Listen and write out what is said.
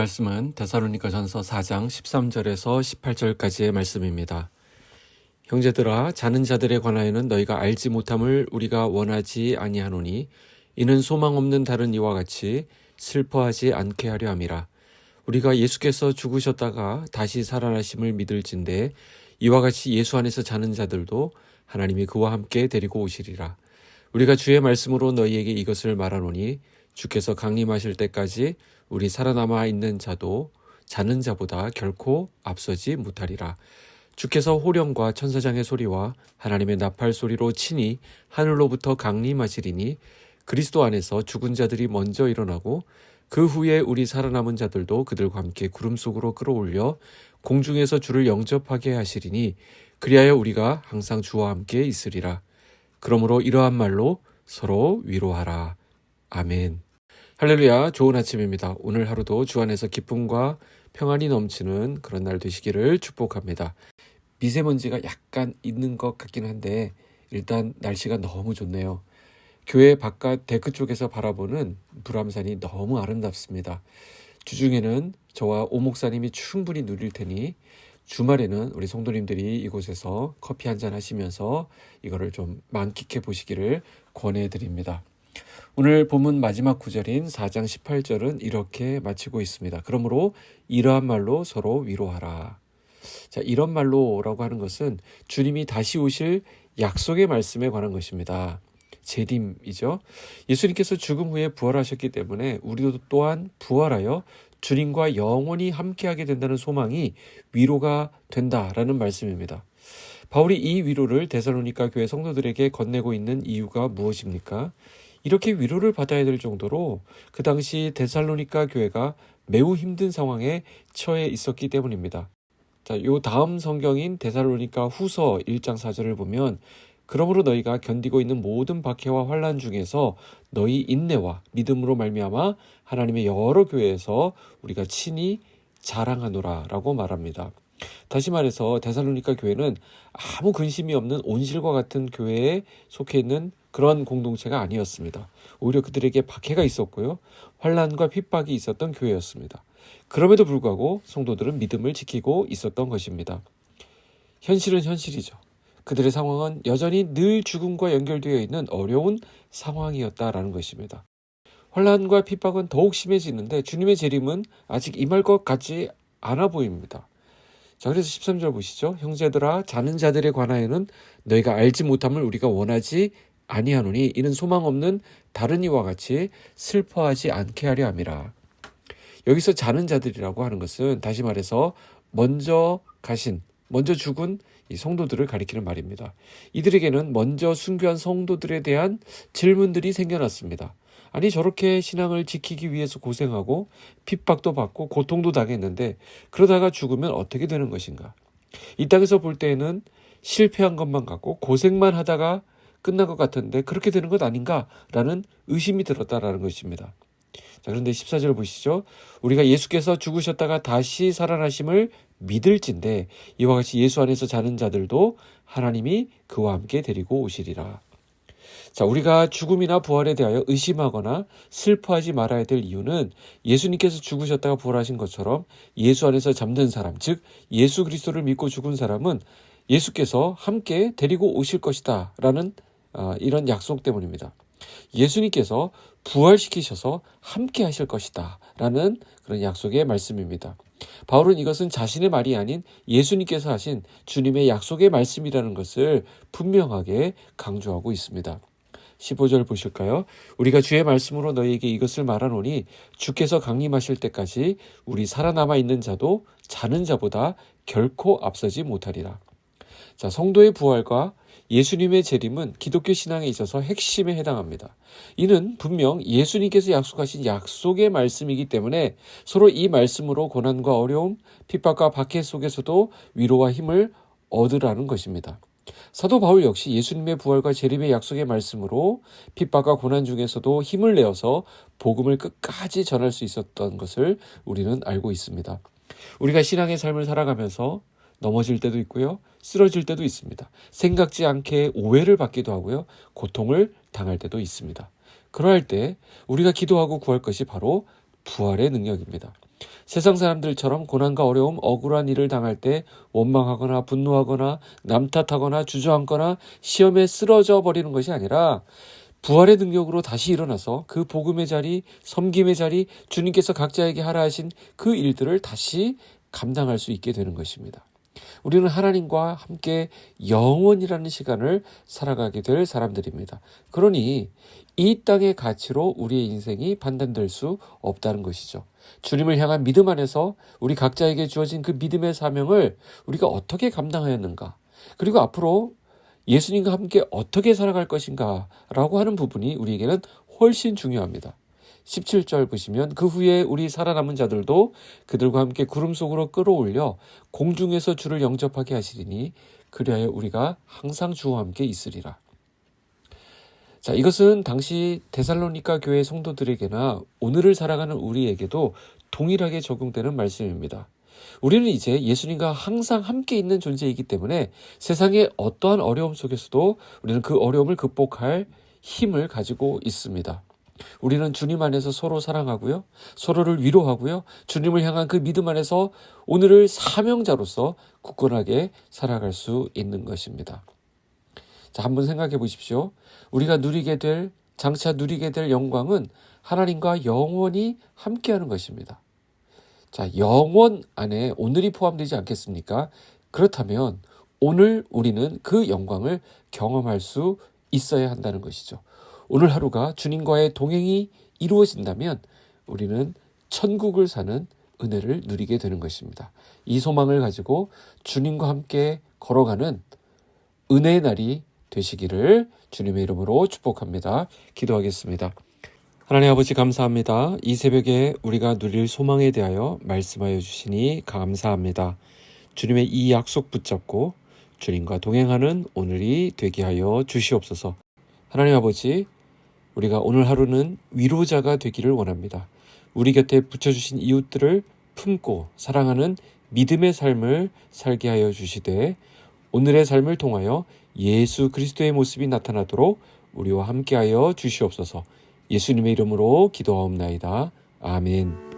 말씀은 데살로니가전서 4장 13절에서 18절까지의 말씀입니다. 형제들아, 자는 자들에 관하여는 너희가 알지 못함을 우리가 원하지 아니하노니 이는 소망 없는 다른 이와 같이 슬퍼하지 않게 하려 함이라. 우리가 예수께서 죽으셨다가 다시 살아나심을 믿을진대 이와 같이 예수 안에서 자는 자들도 하나님이 그와 함께 데리고 오시리라. 우리가 주의 말씀으로 너희에게 이것을 말하노니 주께서 강림하실 때까지 우리 살아남아 있는 자도 자는 자보다 결코 앞서지 못하리라. 주께서 호령과 천사장의 소리와 하나님의 나팔 소리로 친히 하늘로부터 강림하시리니 그리스도 안에서 죽은 자들이 먼저 일어나고 그 후에 우리 살아남은 자들도 그들과 함께 구름 속으로 끌어올려 공중에서 주를 영접하게 하시리니 그리하여 우리가 항상 주와 함께 있으리라. 그러므로 이러한 말로 서로 위로하라. 아멘. 할렐루야, 좋은 아침입니다. 오늘 하루도 주 안에서 기쁨과 평안이 넘치는 그런 날 되시기를 축복합니다. 미세먼지가 약간 있는 것 같긴 한데 일단 날씨가 너무 좋네요. 교회 바깥 데크 쪽에서 바라보는 불암산이 너무 아름답습니다. 주중에는 저와 오 목사님이 충분히 누릴 테니 주말에는 우리 성도님들이 이곳에서 커피 한잔 하시면서 이거를 좀 만끽해 보시기를 권해드립니다. 오늘 본문 마지막 구절인 4장 18절은 이렇게 마치고 있습니다. 그러므로 이러한 말로 서로 위로하라. 자, 이런 말로라고 하는 것은 주님이 다시 오실 약속의 말씀에 관한 것입니다. 재림이죠. 예수님께서 죽음 후에 부활하셨기 때문에 우리도 또한 부활하여 주님과 영원히 함께하게 된다는 소망이 위로가 된다라는 말씀입니다. 바울이 이 위로를 데살로니가 교회 성도들에게 건네고 있는 이유가 무엇입니까? 이렇게 위로를 받아야 될 정도로 그 당시 데살로니가 교회가 매우 힘든 상황에 처해 있었기 때문입니다. 자, 요 다음 성경인 데살로니가 후서 1장 4절을 보면 그러므로 너희가 견디고 있는 모든 박해와 환난 중에서 너희 인내와 믿음으로 말미암아 하나님의 여러 교회에서 우리가 친히 자랑하노라 라고 말합니다. 다시 말해서 데살로니가 교회는 아무 근심이 없는 온실과 같은 교회에 속해 있는 그런 공동체가 아니었습니다. 오히려 그들에게 박해가 있었고요. 환난과 핍박이 있었던 교회였습니다. 그럼에도 불구하고 성도들은 믿음을 지키고 있었던 것입니다. 현실은 현실이죠. 그들의 상황은 여전히 늘 죽음과 연결되어 있는 어려운 상황이었다라는 것입니다. 환난과 핍박은 더욱 심해지는데 주님의 재림은 아직 임할 것 같지 않아 보입니다. 자, 그래서 13절 보시죠. 형제들아, 자는 자들에 관하여는 너희가 알지 못함을 우리가 원하지 아니하노니 이는 소망 없는 다른 이와 같이 슬퍼하지 않게 하려 함이라. 여기서 자는 자들이라고 하는 것은 다시 말해서 먼저 죽은 이 성도들을 가리키는 말입니다. 이들에게는 먼저 순교한 성도들에 대한 질문들이 생겨났습니다. 아니, 저렇게 신앙을 지키기 위해서 고생하고 핍박도 받고 고통도 당했는데 그러다가 죽으면 어떻게 되는 것인가? 이 땅에서 볼 때에는 실패한 것만 같고 고생만 하다가 끝난 것 같은데 그렇게 되는 것 아닌가라는 의심이 들었다라는 것입니다. 자, 그런데 14절 보시죠. 우리가 예수께서 죽으셨다가 다시 살아나심을 믿을진대 이와 같이 예수 안에서 자는 자들도 하나님이 그와 함께 데리고 오시리라. 자, 우리가 죽음이나 부활에 대하여 의심하거나 슬퍼하지 말아야 될 이유는 예수님께서 죽으셨다가 부활하신 것처럼 예수 안에서 잠든 사람, 즉 예수 그리스도를 믿고 죽은 사람은 예수께서 함께 데리고 오실 것이다 라는 이런 약속 때문입니다. 예수님께서 부활시키셔서 함께 하실 것이다 라는 그런 약속의 말씀입니다. 바울은 이것은 자신의 말이 아닌 예수님께서 하신 주님의 약속의 말씀이라는 것을 분명하게 강조하고 있습니다. 15절 보실까요? 우리가 주의 말씀으로 너희에게 이것을 말하노니 주께서 강림하실 때까지 우리 살아남아 있는 자도 자는 자보다 결코 앞서지 못하리라. 자, 성도의 부활과 예수님의 재림은 기독교 신앙에 있어서 핵심에 해당합니다. 이는 분명 예수님께서 약속하신 약속의 말씀이기 때문에 서로 이 말씀으로 고난과 어려움, 핍박과 박해 속에서도 위로와 힘을 얻으라는 것입니다. 사도 바울 역시 예수님의 부활과 재림의 약속의 말씀으로 핍박과 고난 중에서도 힘을 내어서 복음을 끝까지 전할 수 있었던 것을 우리는 알고 있습니다. 우리가 신앙의 삶을 살아가면서 넘어질 때도 있고요. 쓰러질 때도 있습니다. 생각지 않게 오해를 받기도 하고요. 고통을 당할 때도 있습니다. 그러할 때 우리가 기도하고 구할 것이 바로 부활의 능력입니다. 세상 사람들처럼 고난과 어려움, 억울한 일을 당할 때 원망하거나 분노하거나 남 탓하거나 주저앉거나 시험에 쓰러져 버리는 것이 아니라 부활의 능력으로 다시 일어나서 그 복음의 자리, 섬김의 자리, 주님께서 각자에게 하라 하신 그 일들을 다시 감당할 수 있게 되는 것입니다. 우리는 하나님과 함께 영원이라는 시간을 살아가게 될 사람들입니다. 그러니 이 땅의 가치로 우리의 인생이 판단될 수 없다는 것이죠. 주님을 향한 믿음 안에서 우리 각자에게 주어진 그 믿음의 사명을 우리가 어떻게 감당하였는가, 그리고 앞으로 예수님과 함께 어떻게 살아갈 것인가 라고 하는 부분이 우리에게는 훨씬 중요합니다. 17절 보시면 그 후에 우리 살아남은 자들도 그들과 함께 구름 속으로 끌어올려 공중에서 주를 영접하게 하시리니 그리하여 우리가 항상 주와 함께 있으리라. 자, 이것은 당시 데살로니가 교회 성도들에게나 오늘을 살아가는 우리에게도 동일하게 적용되는 말씀입니다. 우리는 이제 예수님과 항상 함께 있는 존재이기 때문에 세상의 어떠한 어려움 속에서도 우리는 그 어려움을 극복할 힘을 가지고 있습니다. 우리는 주님 안에서 서로 사랑하고요, 서로를 위로하고요, 주님을 향한 그 믿음 안에서 오늘을 사명자로서 굳건하게 살아갈 수 있는 것입니다. 자, 한번 생각해 보십시오. 우리가 장차 누리게 될 영광은 하나님과 영원히 함께하는 것입니다. 자, 영원 안에 오늘이 포함되지 않겠습니까? 그렇다면 오늘 우리는 그 영광을 경험할 수 있어야 한다는 것이죠. 오늘 하루가 주님과의 동행이 이루어진다면 우리는 천국을 사는 은혜를 누리게 되는 것입니다. 이 소망을 가지고 주님과 함께 걸어가는 은혜의 날이 되시기를 주님의 이름으로 축복합니다. 기도하겠습니다. 하나님 아버지 감사합니다. 이 새벽에 우리가 누릴 소망에 대하여 말씀하여 주시니 감사합니다. 주님의 이 약속 붙잡고 주님과 동행하는 오늘이 되게 하여 주시옵소서. 하나님 아버지, 우리가 오늘 하루는 위로자가 되기를 원합니다. 우리 곁에 붙여주신 이웃들을 품고 사랑하는 믿음의 삶을 살게 하여 주시되 오늘의 삶을 통하여 예수 그리스도의 모습이 나타나도록 우리와 함께하여 주시옵소서. 예수님의 이름으로 기도하옵나이다. 아멘.